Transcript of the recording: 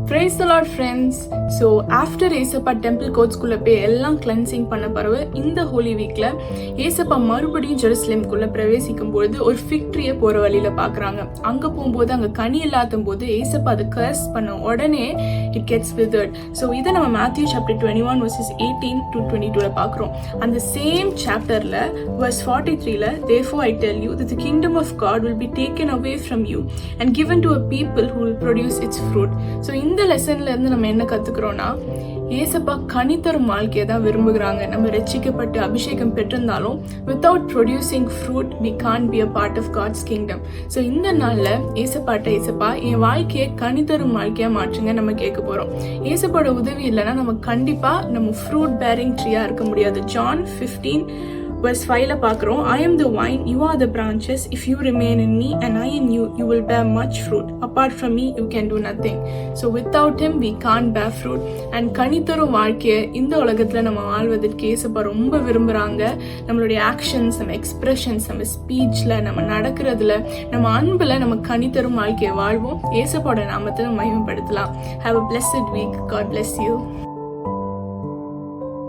Praise the Lord, friends. So after ஏசப்பா temple கோர்ட்ஸ்குள்ள போய் எல்லாம் கிளென்சிங் பண்ண பிறகு இந்த ஹோலி வீக்ல ஏசப்பா மறுபடியும் ஜெருசலேமுக்குள்ள பிரவேசிக்கும் பொழுது ஒரு ஃபிக் ட்ரீயை போற வழியில பாக்குறாங்க. அங்க போகும்போது அங்க கனி இல்லாத போது ஏசப்பா அதை கர்ஸ் பண்ண உடனே இட் கெட்ஸ் விதர்ட். ஸோ இதை நம்ம மேத்யூ சாப்டர் 21 verses 18 to 22 பாக்குறோம். அந்த சேம் சாப்டர்ல verse 43ல therefore I tell you that the kingdom of God will be taken away from you and given to a people who will produce its fruit. So இந்த லெசன்ல இருந்து நம்ம என்ன கத்துக்கிறோம்னா, ஏசப்பா கனி தரும் வாழ்க்கையை தான் விரும்புகிறாங்க. நம்ம ரட்சிக்கப்பட்டு அபிஷேகம் பெற்றிருந்தாலும் without producing fruit we can't be a part of God's kingdom. So இந்த நாள்ல ஏசப்பா என் வாழ்க்கையை கனி தரும் வாழ்க்கையா மாற்றுங்க நம்ம கேட்க போறோம். ஏசப்பாட உதவி இல்லைன்னா நம்ம கண்டிப்பா நம்ம ஃப்ரூட் பேரிங் ட்ரீயா இருக்க முடியாது. ஜான் 15 verse 5ல பார்க்கிறோம், I am the vine, you are the branches. If you remain in me and I in you, you will bear much fruit. Apart from me, you can do nothing. So without him, we can't bear fruit. And கனித்தரும் வாழ்க்கையை இந்த உலகத்துல நம்ம வாழ்வதற்கு ஏசப்பா ரொம்ப விரும்புறாங்க. நம்மளுடைய actions, நம்ம எக்ஸ்பிரஷன்ஸ், நம்ம ஸ்பீச்ல, நம்ம நடக்கிறதுல, நம்ம அன்புல நம்ம கனித்தரும் வாழ்க்கையை வாழ்வோம். ஏசப்பாவோட நாமத்தை மகிமைப்படுத்தலாம். Have a blessed week. God bless you.